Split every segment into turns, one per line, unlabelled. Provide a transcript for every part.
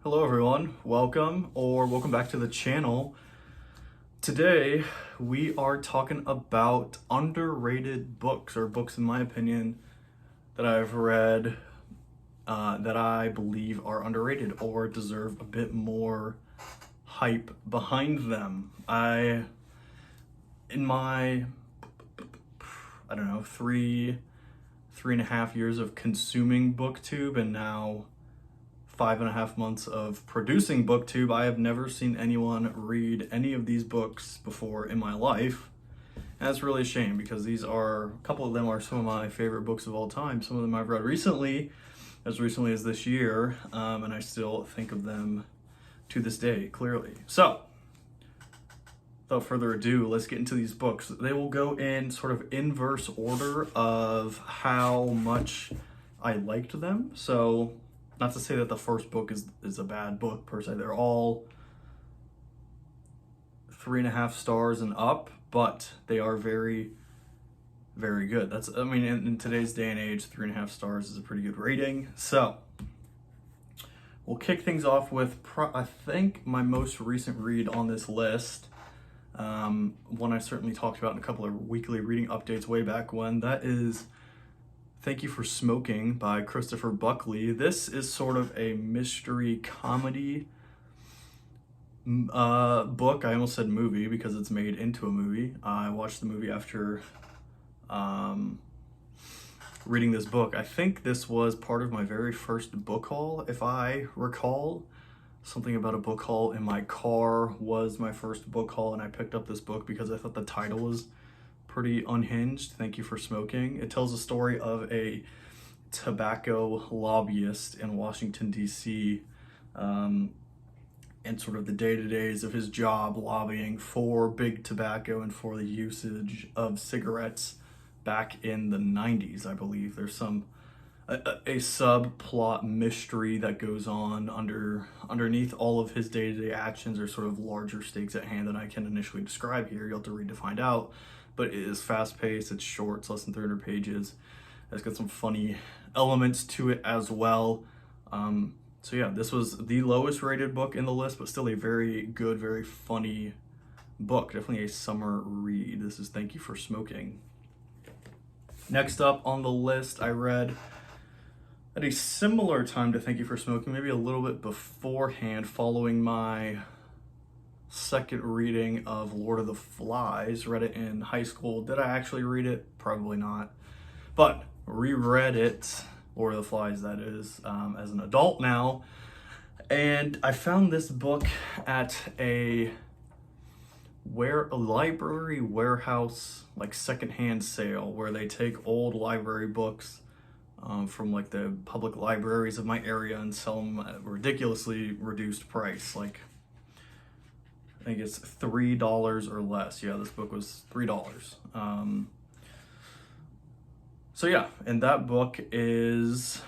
Hello everyone, welcome back to the channel. Today we are talking about underrated books, or books in my opinion that I've read that I believe are underrated or deserve a bit more hype behind them. In my, I don't know, three and a half years of consuming BookTube and now 5.5 months of producing BookTube, I have never seen anyone read any of these books before in my life. And that's really a shame because a couple of them are some of my favorite books of all time. Some of them I've read recently as this year, and I still think of them to this day, clearly. So, without further ado, let's get into these books. They will go in sort of inverse order of how much I liked them. So, not to say that the first book is a bad book per se. They're all 3.5 stars and up, but they are very, very good. In today's day and age, 3.5 stars is a pretty good rating. So we'll kick things off with, I think, my most recent read on this list. One I certainly talked about in a couple of weekly reading updates way back when. That is Thank You for Smoking by Christopher Buckley. This is sort of a mystery comedy book. I almost said movie because it's made into a movie. I watched the movie after reading this book. I think this was part of my very first book haul, if I recall. Something about a book haul in my car was my first book haul, and I picked up this book because I thought the title was pretty unhinged. Thank You for Smoking. It tells the story of a tobacco lobbyist in Washington, D.C., and sort of the day-to-days of his job lobbying for big tobacco and for the usage of cigarettes back in the 90s, I believe. There's a subplot mystery that goes on underneath all of his day-to-day actions, or sort of larger stakes at hand than I can initially describe here. You'll have to read to find out. But it is fast-paced, it's short, it's less than 300 pages. It's got some funny elements to it as well. So yeah, this was the lowest rated book in the list, but still a very good, very funny book. Definitely a summer read. This is Thank You for Smoking. Next up on the list, I read at a similar time to Thank You for Smoking, maybe a little bit beforehand, following my second reading of Lord of the Flies. Read it in high school. Did I actually read it? Probably not. But reread it, Lord of the Flies that is, as an adult now. And I found this book at a library warehouse, like secondhand sale, where they take old library books from like the public libraries of my area and sell them at a ridiculously reduced price. Like, I think it's $3 or less. Yeah, this book was $3. So yeah, and that book is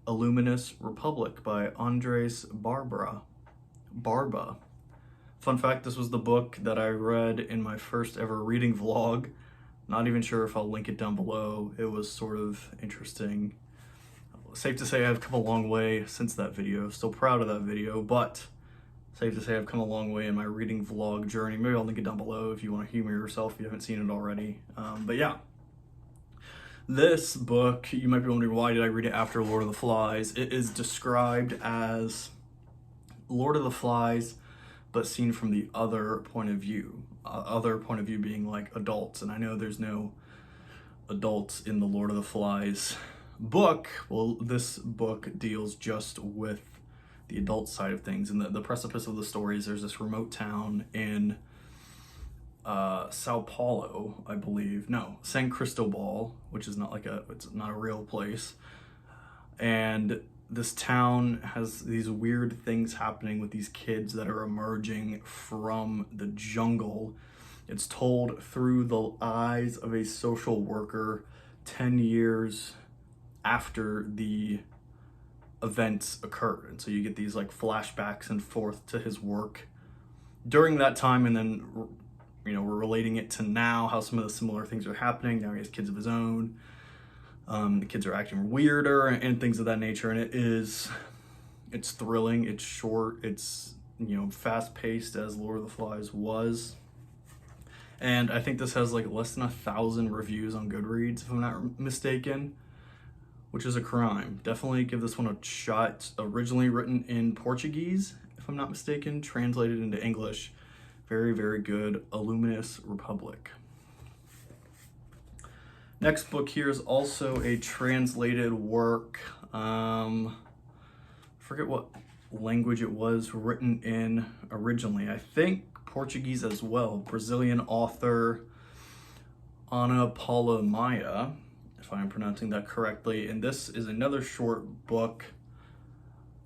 A Luminous Republic by Andres Barba. Fun fact, this was the book that I read in my first ever reading vlog. Not even sure if I'll link it down below. It was sort of interesting. Safe to say I've come a long way since that video. Still proud of that video, but safe to say I've come a long way in my reading vlog journey. Maybe I'll link it down below if you want to humor yourself if you haven't seen it already. But yeah, this book, you might be wondering, why did I read it after Lord of the Flies? It is described as Lord of the Flies, but seen from the other point of view. Other point of view being like adults. And I know there's no adults in the Lord of the Flies book. Well, this book deals just with the adult side of things. And the precipice of the story is there's this remote town in Sao Paulo, I believe. No, San Cristobal, which is it's not a real place. And this town has these weird things happening with these kids that are emerging from the jungle. It's told through the eyes of a social worker 10 years after the events occurred. And so you get these like flashbacks and forth to his work during that time, and then we're relating it to now, how some of the similar things are happening. Now he has kids of his own. The kids are acting weirder and things of that nature, and it is It's thrilling, it's short, it's, fast-paced as Lord of the Flies was. And I think this has like less than 1,000 reviews on Goodreads, if I'm not mistaken, which is a crime. Definitely give this one a shot. It's originally written in Portuguese, if I'm not mistaken, translated into English. Very, very good. A Luminous Republic. Next book here is also a translated work. I forget what language it was written in originally. I think Portuguese as well. Brazilian author Ana Paula Maia, if I'm pronouncing that correctly. And this is another short book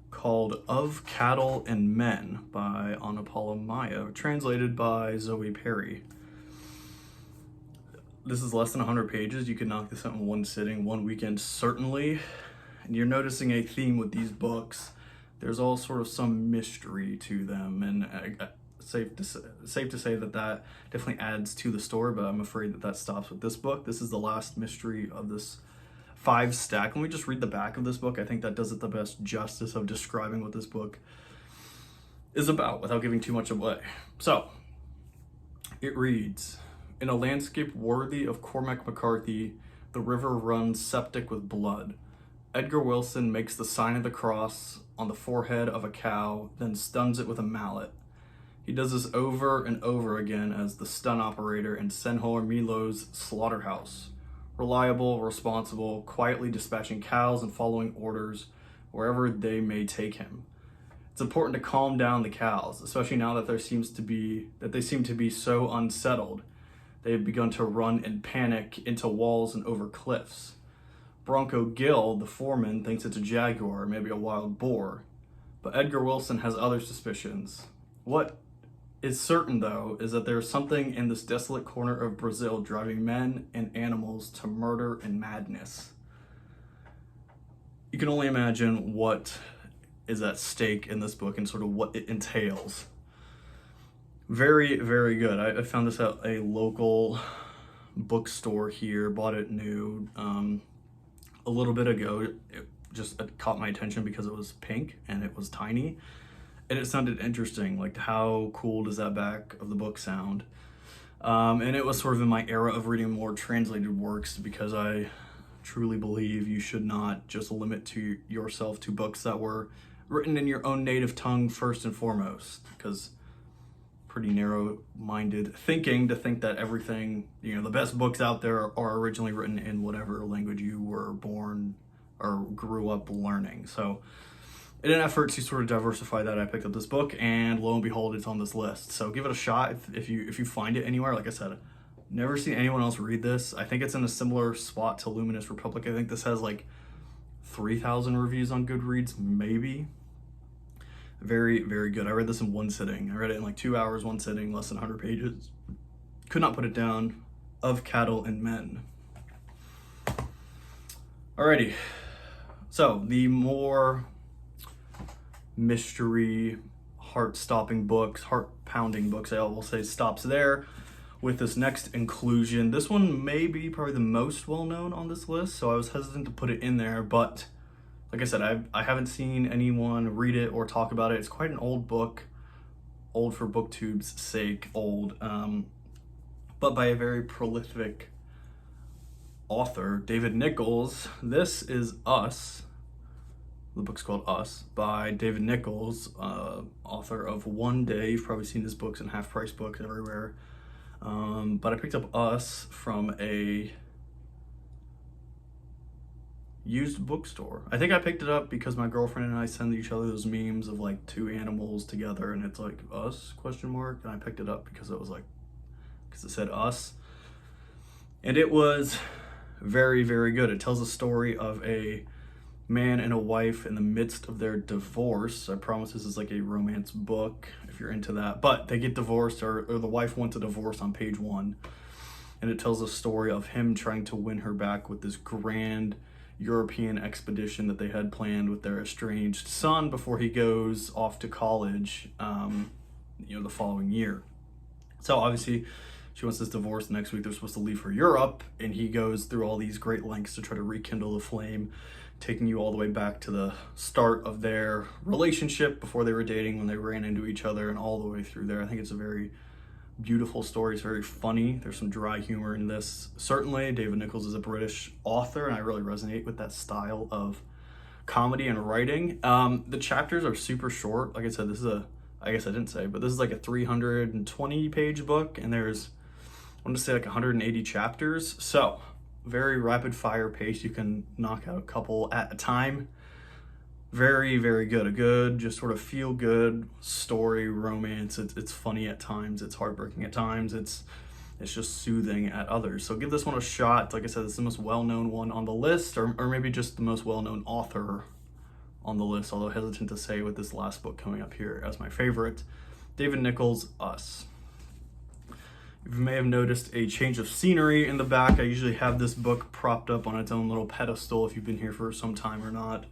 called Of Cattle and Men by Ana Paula Maia, translated by Zoe Perry. This is less than 100 pages. You can knock this out in one sitting, one weekend, certainly. And you're noticing a theme with these books. There's all sort of some mystery to them, and safe to say that definitely adds to the story, but I'm afraid that stops with this book. This is the last mystery of this 5 stack. Let me just read the back of this book. I think that does it the best justice of describing what this book is about without giving too much away. So, it reads, in a landscape worthy of Cormac McCarthy, the river runs septic with blood. Edgar Wilson makes the sign of the cross on the forehead of a cow, then stuns it with a mallet. He does this over and over again as the stun operator in Senhor Milo's slaughterhouse. Reliable, responsible, quietly dispatching cows and following orders wherever they may take him. It's important to calm down the cows, especially now that they seem to be so unsettled. They have begun to run in panic into walls and over cliffs. Bronco Gill, the foreman, thinks it's a jaguar, maybe a wild boar. But Edgar Wilson has other suspicions. What is certain, though, is that there is something in this desolate corner of Brazil driving men and animals to murder and madness. You can only imagine what is at stake in this book and sort of what it entails. Very, very good. I found this at a local bookstore here, bought it new a little bit ago. It just caught my attention because it was pink and it was tiny. And it sounded interesting, like how cool does that back of the book sound? And it was sort of in my era of reading more translated works, because I truly believe you should not just limit yourself to books that were written in your own native tongue first and foremost, because pretty narrow-minded thinking to think that everything, the best books out there are originally written in whatever language you were born or grew up learning. So in an effort to sort of diversify that, I picked up this book, and lo and behold, it's on this list. So give it a shot if you find it anywhere. Like I said, never seen anyone else read this. I think it's in a similar spot to Luminous Republic. I think this has like 3,000 reviews on Goodreads, maybe. Very, very good. I read this in one sitting. I read it in like 2 hours, one sitting, less than 100 pages. Could not put it down. Of Cattle and Men. Alrighty. So the more mystery, heart-stopping books, heart-pounding books, I will say, stops there with this next inclusion. This one may be probably the most well-known on this list, so I was hesitant to put it in there, but like I said, I haven't seen anyone read it or talk about it. It's quite an old book, old for BookTube's sake, old, but by a very prolific author, David Nichols. This is Us. The book's called Us by David Nichols, author of One Day. You've probably seen his books in half-price books everywhere. But I picked up Us from a used bookstore. I think I picked it up because my girlfriend and I send each other those memes of like 2 animals together and it's like us ? And I picked it up because it said Us. And it was very, very good. It tells a story of a man and a wife in the midst of their divorce. I promise this is like a romance book if you're into that, but they get divorced, or the wife wants a divorce on page 1, and it tells a story of him trying to win her back with this grand European expedition that they had planned with their estranged son before he goes off to college the following year. So obviously she wants this divorce. The next week they're supposed to leave for Europe, and he goes through all these great lengths to try to rekindle the flame taking you all the way back to the start of their relationship before they were dating, when they ran into each other, and all the way through there. I think it's a very beautiful story. It's very funny. There's some dry humor in this. Certainly, David Nichols is a British author, and I really resonate with that style of comedy and writing. The chapters are super short. Like I said, I guess I didn't say, but this is like a 320 page book, and there's, I want to say, like 180 chapters. So very rapid fire pace. You can knock out a couple at a time. Very, very good. A good, just sort of feel good story, romance. It's funny at times. It's heartbreaking at times. It's just soothing at others. So give this one a shot. Like I said, it's the most well-known one on the list, or maybe just the most well-known author on the list, although hesitant to say with this last book coming up here as my favorite. David Nichols, Us. You may have noticed a change of scenery in the back. I usually have this book propped up on its own little pedestal if you've been here for some time or not.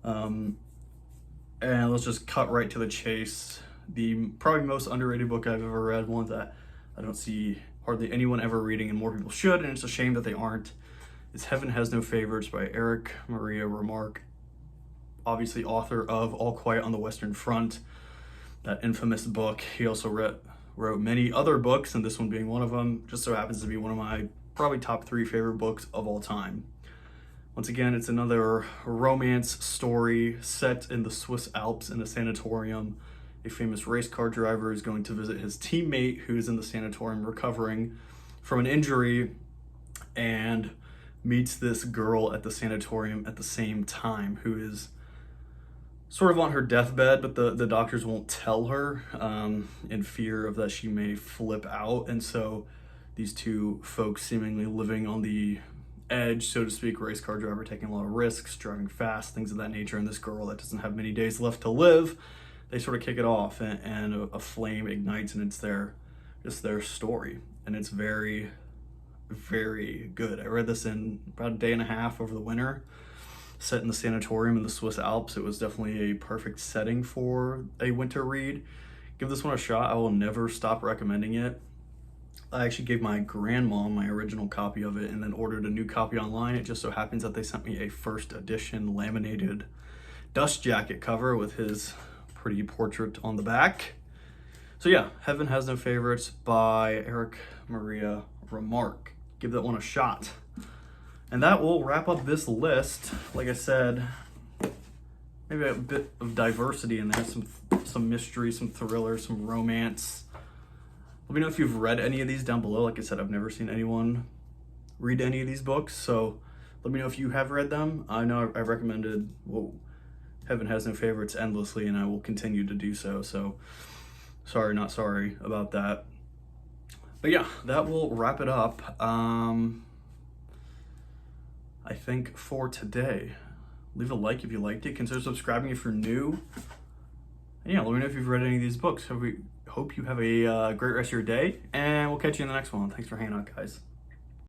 And let's just cut right to the chase. The probably most underrated book I've ever read, one that I don't see hardly anyone ever reading, and more people should, and it's a shame that they aren't. It's Heaven Has No Favorites by Erich Maria Remarque, obviously author of All Quiet on the Western Front, that infamous book. He also wrote many other books, and this one being one of them. Just so happens to be one of my probably top 3 favorite books of all time. Once again, it's another romance story set in the Swiss Alps in a sanatorium. A famous race car driver is going to visit his teammate who is in the sanatorium recovering from an injury, and meets this girl at the sanatorium at the same time who is sort of on her deathbed, but the doctors won't tell her in fear of that she may flip out. And so these two folks, seemingly living on the edge, so to speak, race car driver taking a lot of risks, driving fast, things of that nature, and this girl that doesn't have many days left to live, they sort of kick it off, and a flame ignites, and it's just their story. And it's very, very good. I read this in about a day and a half over the winter, set in the sanatorium in the Swiss Alps. It was definitely a perfect setting for a winter read. Give this one a shot. I will never stop recommending it. I actually gave my grandma my original copy of it and then ordered a new copy online. It just so happens that they sent me a first edition laminated dust jacket cover with his pretty portrait on the back. So yeah, Heaven Has No Favorites by Erich Maria Remarque. Give that one a shot. And that will wrap up this list. Like I said, maybe a bit of diversity in there, some mystery, some thriller, some romance. Let me know if you've read any of these down below. Like I said, I've never seen anyone read any of these books, so let me know if you have read them. I know I've recommended Heaven Has No Favorites endlessly, and I will continue to do so. So sorry, not sorry about that. But yeah, that will wrap it up. I think for today. Leave a like if you liked it. Consider subscribing if you're new. And yeah, let me know if you've read any of these books. Hope you have a great rest of your day, and we'll catch you in the next one. Thanks for hanging out, guys.